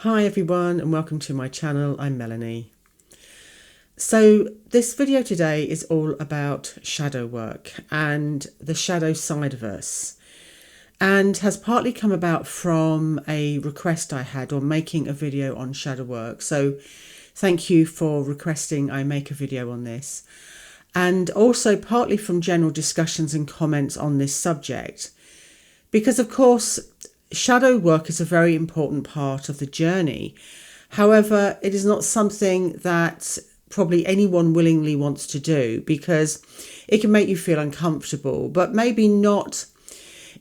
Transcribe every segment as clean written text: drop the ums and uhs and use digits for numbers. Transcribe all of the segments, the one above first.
Hi everyone and welcome to my channel. I'm Melanie. So this video today is all about shadow work and the shadow side of us, and has partly come about from a request I had on making a video on shadow work. So thank you for requesting I make a video on this, and also partly from general discussions and comments on this subject, because of course shadow work is a very important part of the journey. However, it is not something that probably anyone willingly wants to do, because it can make you feel uncomfortable, but maybe not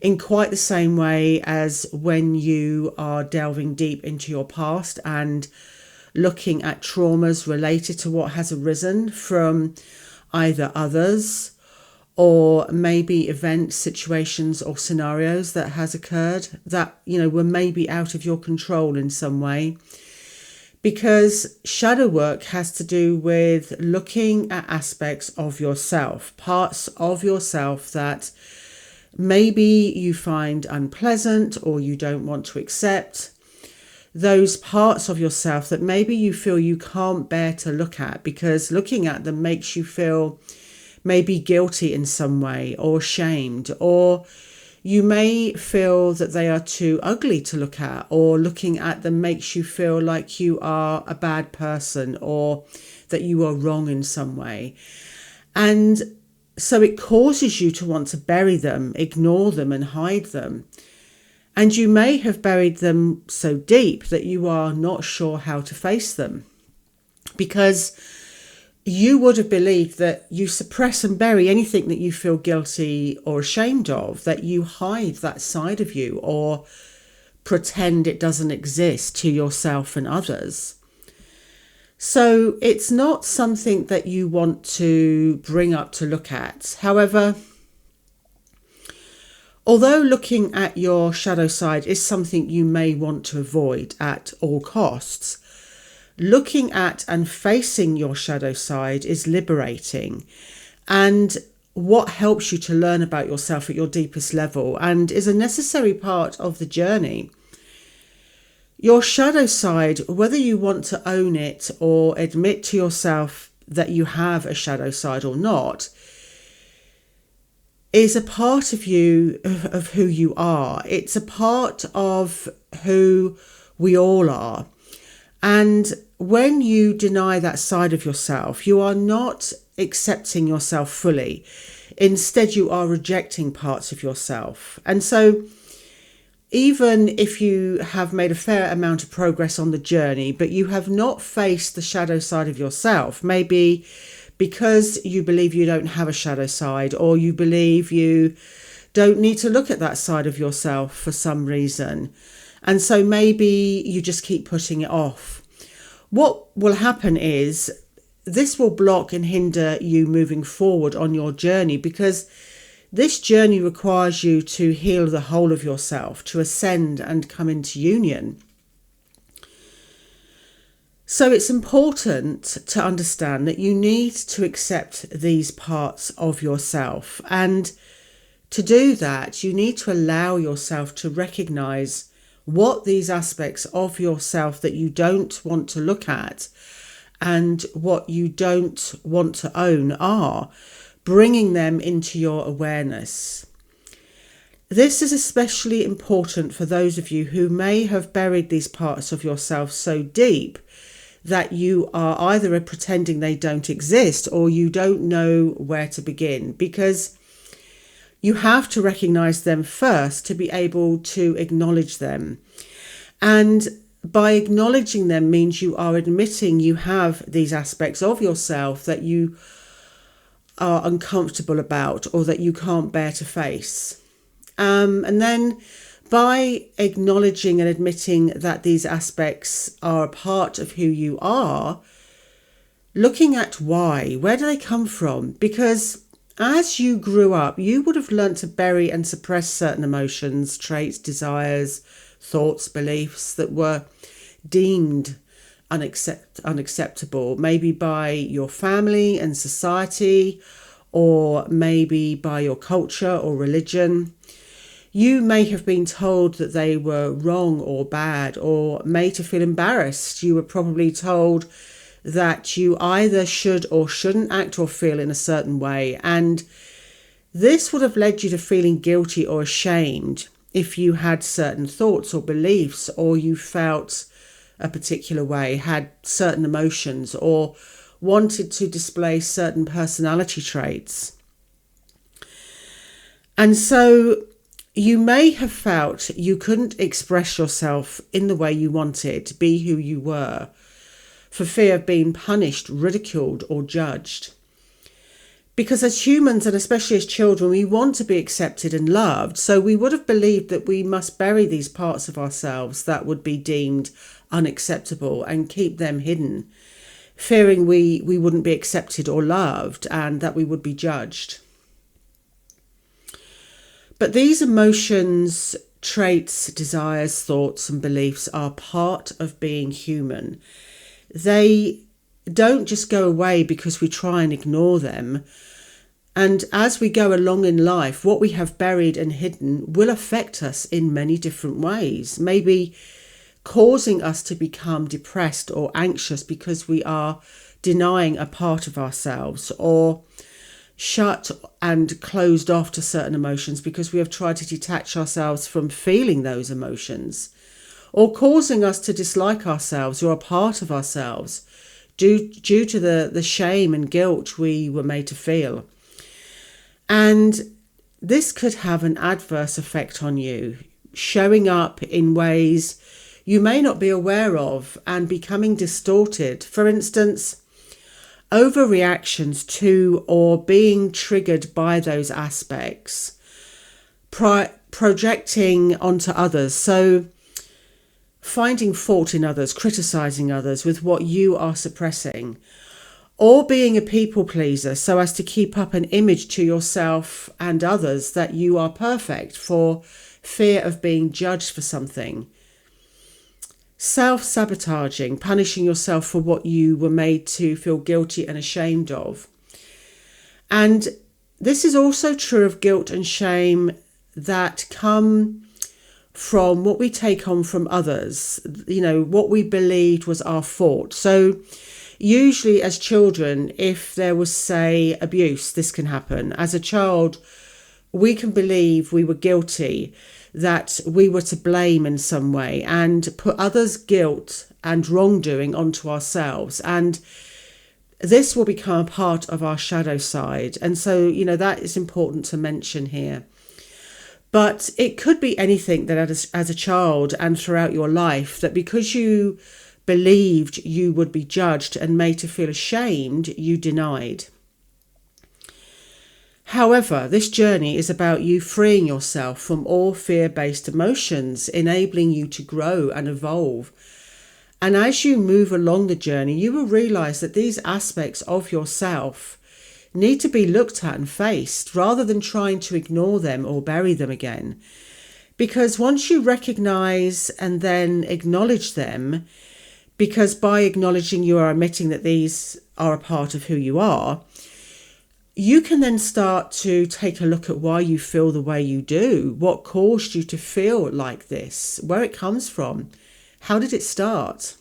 in quite the same way as when you are delving deep into your past and looking at traumas related to what has arisen from either others or maybe events, situations or scenarios that has occurred that, were maybe out of your control in some way. Because shadow work has to do with looking at aspects of yourself, parts of yourself that maybe you find unpleasant or you don't want to accept. Those parts of yourself that maybe you feel you can't bear to look at because looking at them makes you feel maybe guilty in some way or ashamed, or you may feel that they are too ugly to look at, or looking at them makes you feel like you are a bad person or that you are wrong in some way. And so it causes you to want to bury them, ignore them and hide them. And you may have buried them so deep that you are not sure how to face them, because you would have believed that you suppress and bury anything that you feel guilty or ashamed of, that you hide that side of you or pretend it doesn't exist to yourself and others. So it's not something that you want to bring up to look at. However, although looking at your shadow side is something you may want to avoid at all costs, looking at and facing your shadow side is liberating and what helps you to learn about yourself at your deepest level, and is a necessary part of the journey. Your shadow side, whether you want to own it or admit to yourself that you have a shadow side or not, is a part of you, of who you are. It's a part of who we all are. And when you deny that side of yourself, you are not accepting yourself fully. Instead, you are rejecting parts of yourself. And so even if you have made a fair amount of progress on the journey, but you have not faced the shadow side of yourself, maybe because you believe you don't have a shadow side, or you believe you don't need to look at that side of yourself for some reason, and so maybe you just keep putting it off, what will happen is this will block and hinder you moving forward on your journey, because this journey requires you to heal the whole of yourself, to ascend and come into union. So it's important to understand that you need to accept these parts of yourself, and to do that you need to allow yourself to recognize what these aspects of yourself that you don't want to look at and what you don't want to own are, bringing them into your awareness. This is especially important for those of you who may have buried these parts of yourself so deep that you are either pretending they don't exist or you don't know where to begin, because you have to recognize them first to be able to acknowledge them. And by acknowledging them means you are admitting you have these aspects of yourself that you are uncomfortable about or that you can't bear to face. And then by acknowledging and admitting that these aspects are a part of who you are, looking at where do they come from? Because as you grew up, you would have learned to bury and suppress certain emotions, traits, desires, thoughts, beliefs that were deemed unacceptable, maybe by your family and society, or maybe by your culture or religion. You may have been told that they were wrong or bad or made to feel embarrassed. You were probably told that you either should or shouldn't act or feel in a certain way. And this would have led you to feeling guilty or ashamed if you had certain thoughts or beliefs, or you felt a particular way, had certain emotions, or wanted to display certain personality traits. And so you may have felt you couldn't express yourself in the way you wanted, be who you were, for fear of being punished, ridiculed, or judged. Because as humans, and especially as children, we want to be accepted and loved. So we would have believed that we must bury these parts of ourselves that would be deemed unacceptable and keep them hidden, fearing we wouldn't be accepted or loved and that we would be judged. But these emotions, traits, desires, thoughts, and beliefs are part of being human. They don't just go away because we try and ignore them. And as we go along in life, what we have buried and hidden will affect us in many different ways, maybe causing us to become depressed or anxious because we are denying a part of ourselves, or shut and closed off to certain emotions because we have tried to detach ourselves from feeling those emotions, or causing us to dislike ourselves or a part of ourselves due to the shame and guilt we were made to feel. And this could have an adverse effect on you, showing up in ways you may not be aware of and becoming distorted. For instance, overreactions to or being triggered by those aspects, projecting onto others. So finding fault in others, criticizing others with what you are suppressing, or being a people pleaser so as to keep up an image to yourself and others that you are perfect for fear of being judged for something. Self-sabotaging, punishing yourself for what you were made to feel guilty and ashamed of. And this is also true of guilt and shame that come from what we take on from others, what we believed was our fault. So usually as children, if there was, say, abuse, this can happen. As a child, we can believe we were guilty, that we were to blame in some way, and put others' guilt and wrongdoing onto ourselves. And this will become a part of our shadow side. And so, that is important to mention here. But it could be anything that as a child and throughout your life, that because you believed you would be judged and made to feel ashamed, you denied. However, this journey is about you freeing yourself from all fear-based emotions, enabling you to grow and evolve. And as you move along the journey, you will realize that these aspects of yourself need to be looked at and faced rather than trying to ignore them or bury them again. Because once you recognize and then acknowledge them, because by acknowledging you are admitting that these are a part of who you are, you can then start to take a look at why you feel the way you do, what caused you to feel like this, where it comes from, how did it start?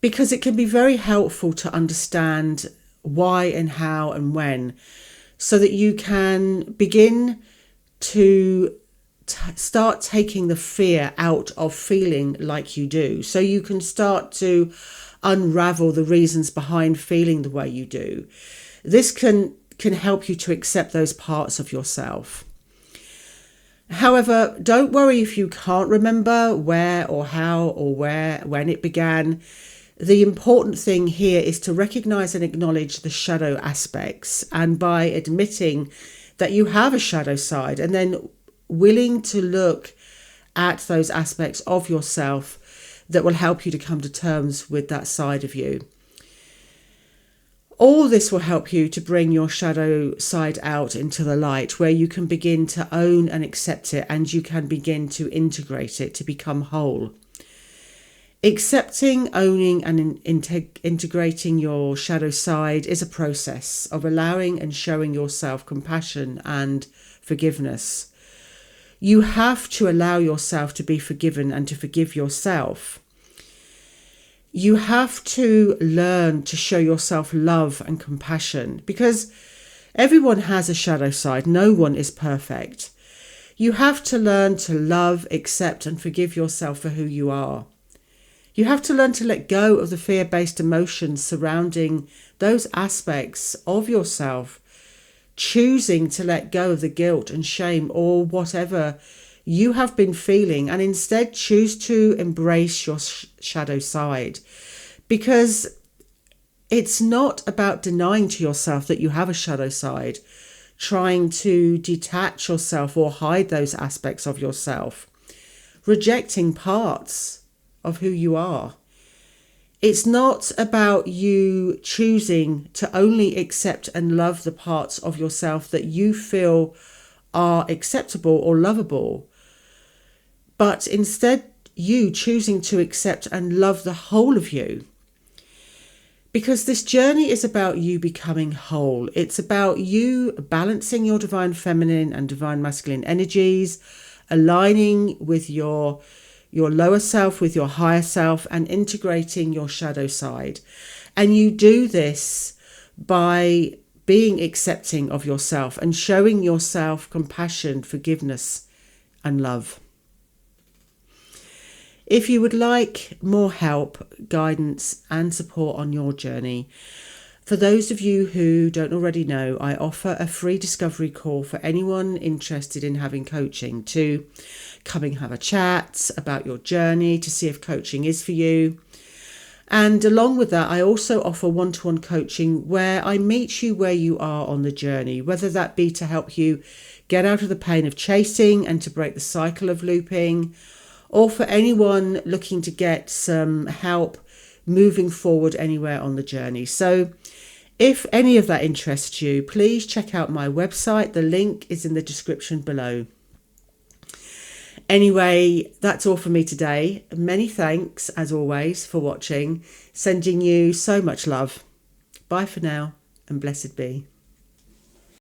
Because it can be very helpful to understand why and how and when, so that you can begin to start taking the fear out of feeling like you do. So you can start to unravel the reasons behind feeling the way you do. This can help you to accept those parts of yourself. However, don't worry if you can't remember where or how or when it began. The important thing here is to recognize and acknowledge the shadow aspects, and by admitting that you have a shadow side and then willing to look at those aspects of yourself that will help you to come to terms with that side of you. All this will help you to bring your shadow side out into the light, where you can begin to own and accept it, and you can begin to integrate it to become whole. Accepting, owning and integrating your shadow side is a process of allowing and showing yourself compassion and forgiveness. You have to allow yourself to be forgiven and to forgive yourself. You have to learn to show yourself love and compassion, because everyone has a shadow side. No one is perfect. You have to learn to love, accept, and forgive yourself for who you are. You have to learn to let go of the fear-based emotions surrounding those aspects of yourself, choosing to let go of the guilt and shame or whatever you have been feeling, and instead choose to embrace your shadow side. Because it's not about denying to yourself that you have a shadow side, trying to detach yourself or hide those aspects of yourself, rejecting parts of who you are. It's not about you choosing to only accept and love the parts of yourself that you feel are acceptable or lovable, but instead you choosing to accept and love the whole of you. Because this journey is about you becoming whole. It's about you balancing your divine feminine and divine masculine energies, aligning with your lower self with your higher self, and integrating your shadow side. And you do this by being accepting of yourself and showing yourself compassion, forgiveness, and love. If you would like more help, guidance, and support on your journey, for those of you who don't already know, I offer a free discovery call for anyone interested in having coaching, to come and have a chat about your journey, to see if coaching is for you. And along with that, I also offer one-to-one coaching where I meet you where you are on the journey, whether that be to help you get out of the pain of chasing and to break the cycle of looping, or for anyone looking to get some help moving forward anywhere on the journey. So if any of that interests you, please check out my website. The link is in the description below. Anyway, that's all for me today. Many thanks, as always, for watching. Sending you so much love. Bye for now, and blessed be.